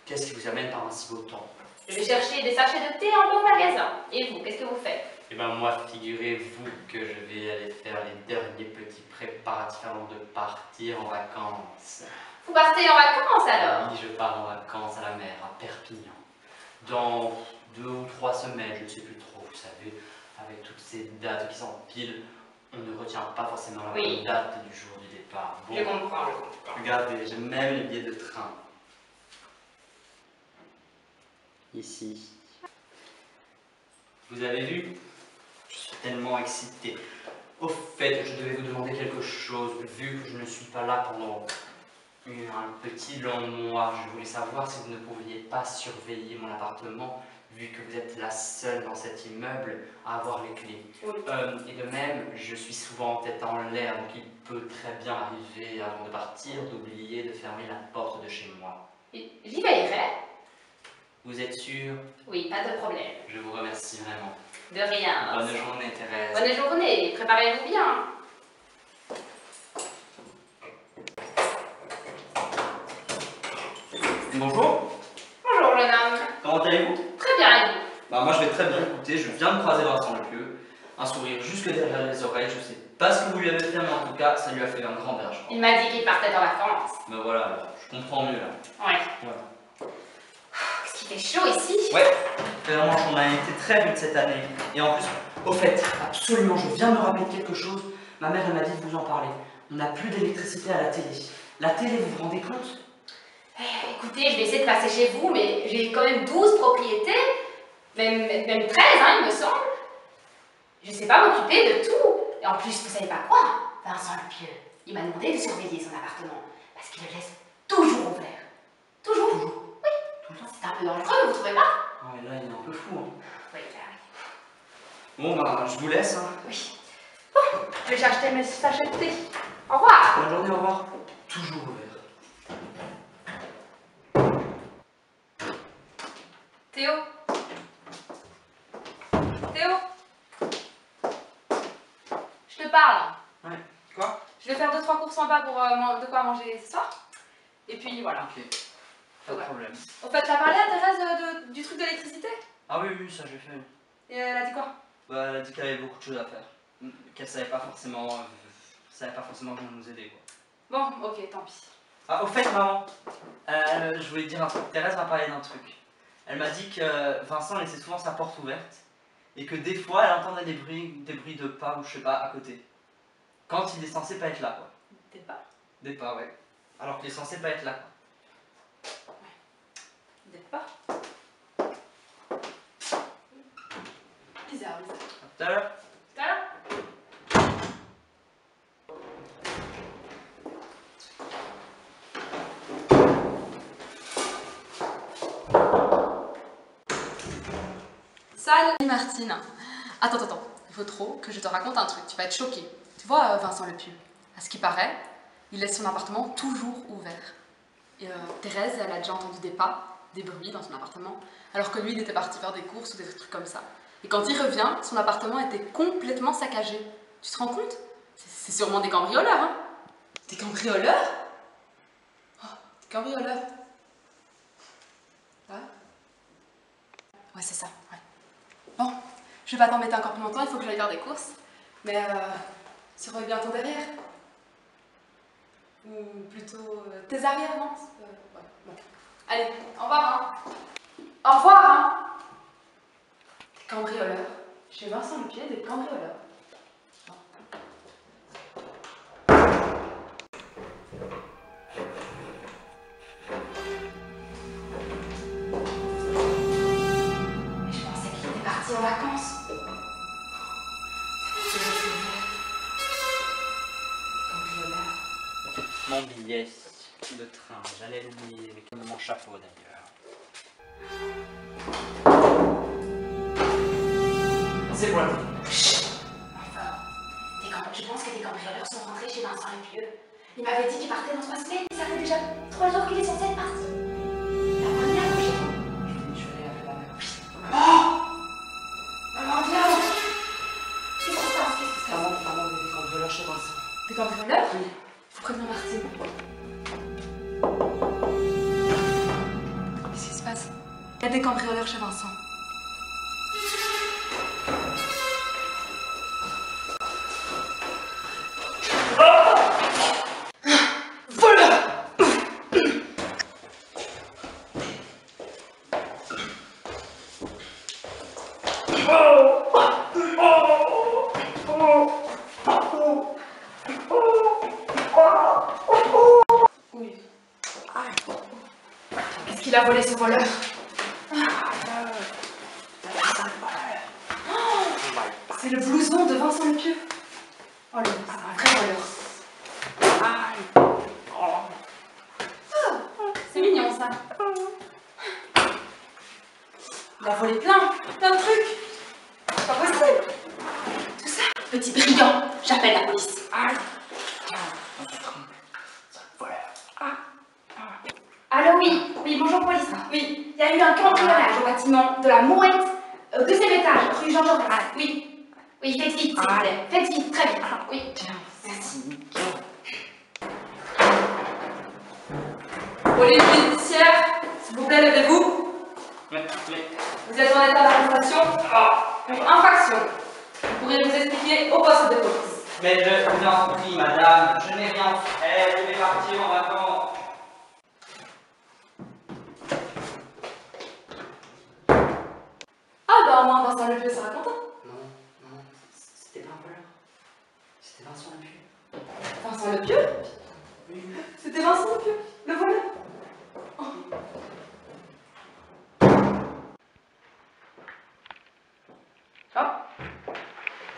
Qu'est-ce qui vous amène par un si beau temps? Je vais chercher des sachets de thé en bon magasin. Et vous, qu'est-ce que vous faites? Eh ben moi, figurez-vous que je vais aller faire les derniers petits préparatifs avant de partir en vacances. Vous partez en vacances alors? Oui, je pars en vacances à la mer, à Perpignan. Dans 2 ou 3 semaines, je ne sais plus trop, vous savez, avec toutes ces dates qui s'empilent, on ne retient pas forcément la bonne date du jour du départ. Bon, je comprends. regardez, j'ai même les billets de train. Ici. Vous avez vu? Je suis tellement excité. Au fait, je devais vous demander quelque chose, vu que je ne suis pas là pendant un petit long mois. Je voulais savoir si vous ne pouviez pas surveiller mon appartement, vu que vous êtes la seule dans cet immeuble à avoir les clés. Oui. Et de même, je suis souvent tête en l'air, donc il peut très bien arriver, avant de partir, d'oublier de fermer la porte de chez moi. J'y veillerai. Vous êtes sûr? Oui, pas de problème. Je vous remercie vraiment. De rien. Bonne journée, Thérèse. Bonne journée, préparez-vous bien. Bonjour. Bonjour jeune homme. Comment allez-vous? Très bien, et vous? Bah moi je vais très bien, écoutez, je viens de croiser Vincent Lepieux, un sourire jusque derrière les oreilles, je sais pas ce que vous lui avez fait, mais en tout cas, ça lui a fait un grand bien, je crois. Il m'a dit qu'il partait en vacances. Bah voilà, alors, je comprends mieux là. Ouais. Voilà. Qu'est-ce qu'il fait chaud ici? Ouais, vraiment, on a été très rude cette année. Et en plus, au fait, absolument, je viens de me rappeler de quelque chose. Ma mère, elle m'a dit de vous en parler. On n'a plus d'électricité à la télé. La télé, vous vous rendez compte? Écoutez, je vais essayer de passer chez vous, mais j'ai quand même 12 propriétés, même 13, hein, il me semble. Je sais pas m'occuper de tout. Et en plus, vous savez pas quoi? Vincent Lepieux, il m'a demandé de surveiller son appartement, parce qu'il le laisse toujours ouvert. Toujours? Oui. Tout le temps? C'est un peu dangereux, vous trouvez pas? Ah mais là, il est un peu fou. Hein. Oui, Bon, bah, je vous laisse. Hein. oui. Bon, je vais chercher mes sachets de thé. Au revoir. Bonne journée, au revoir. Toujours ouvert. Théo? Théo? Je te parle. Ouais. Quoi? Je vais faire 2-3 courses en bas pour de quoi manger ce soir. Et puis voilà. Ok. Pas de problème. Au fait, t'as parlé à Thérèse du truc d'électricité? Ah oui, oui, ça j'ai fait. Et elle a dit quoi? Bah, elle a dit qu'elle avait beaucoup de choses à faire. Qu'elle savait pas forcément bien nous aider, quoi. Bon, ok, tant pis. Ah, au fait, maman, je voulais te dire un truc. Thérèse m'a parlé d'un truc. Elle m'a dit que Vincent laissait souvent sa porte ouverte et que des fois elle entendait des bruits de pas ou je sais pas à côté. Quand il est censé pas être là, quoi. Des pas? Des pas, ouais. Alors qu'il est censé pas être là, quoi. Des pas? Bizarre, bizarre. À tout à l'heure. Tout à l'heure. Salut Martine. Attends, il faut trop que je te raconte un truc, tu vas être choquée. Tu vois Vincent Lepieux, à ce qui paraît, il laisse son appartement toujours ouvert. Et Thérèse, elle a déjà entendu des pas, des bruits dans son appartement, alors que lui, il était parti faire des courses ou des trucs comme ça. Et quand il revient, son appartement était complètement saccagé. Tu te rends compte? C'est sûrement des cambrioleurs, hein? Des cambrioleurs? Oh, des cambrioleurs. Ouais? Ouais, c'est ça, ouais. Bon, je vais pas t'embêter encore plus longtemps, il faut que j'aille faire des courses. Mais surveille bien ton derrière. Ou plutôt tes arrières, non? Ouais, bon. Allez, au revoir, hein. Au revoir, hein. Des cambrioleurs. Chez Vincent Lepieux, des cambrioleurs. Bon. Mais je pensais qu'il était parti en vacances. Mon billet de train, j'allais l'oublier avec mon chapeau d'ailleurs. C'est pour la télé. Enfin, je pense que des cambrioleurs sont rentrés chez Vincent Lepieux. Il m'avait dit qu'il partait dans 3 semaines et ça fait déjà 3 jours qu'il est censé être parti. La première fois, Je vais aller avec ma mère. Oh! Maman, viens! Qu'est-ce qui se passe? Qu'est-ce qui se passe? Pardon, il y a des cambrioleurs chez Vincent. Des cambrioleurs? Oui. Faut prévenir Martine. Qu'est-ce a des cambrioleurs chez Vincent. Oui. Qu'est-ce qu'il a volé ce voleur? C'est le blouson de Vincent Lepieux. Oh le c'est un vrai voleur. C'est mignon ça. Il a volé plein de trucs. C'est pas possible. Tout ça. Petit brigand, j'appelle la police. Allô, oui, bonjour police. Oui, il y a eu un cambriolage au bâtiment de la Mouette, au 2e étage, rue Jean Jaurès. Oui, faites vite, s'il vous plaît. Faites vite, très vite. Oui, merci. Police judiciaire, s'il vous plaît, levez-vous. Vous êtes en état d'arrestation pour infraction. Vous pourrez vous expliquer au poste de police. Mais je vous en prie, madame, je n'ai rien fait, je vais partir en vacances. Ah bah au moins Vincent Lepieux sera content. Non, c'était pas un voleur. C'était Vincent Lepieux. Vincent Lepieux? Oui. C'était Vincent Lepieux, le voleur.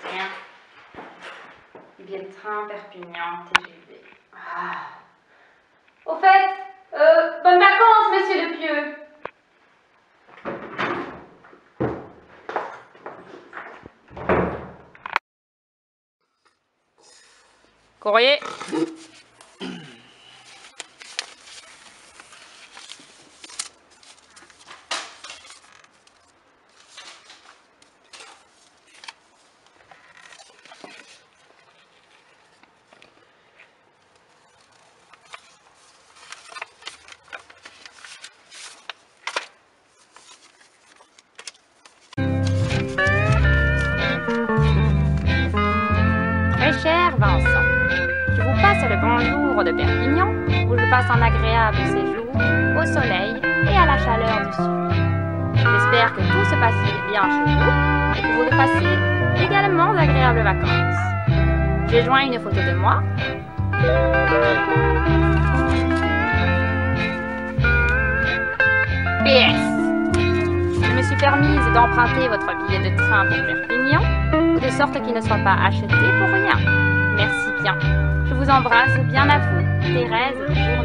Rien. Billet de train, Perpignan, TGV. Au fait, bonnes vacances, monsieur Lepieux. Courrier. Très cher Vincent, je vous passe le bonjour de Perpignan, où je passe un agréable séjour au soleil et à la chaleur du sud. J'espère que tout se passe bien chez vous et que vous passez également d'agréables vacances. J'ai joint une photo de moi. PS. Je me suis permise d'emprunter votre billet de train pour Perpignan, de sorte qu'il ne soit pas acheté pour rien. Merci bien. Je vous embrasse bien à vous, Thérèse de Jour.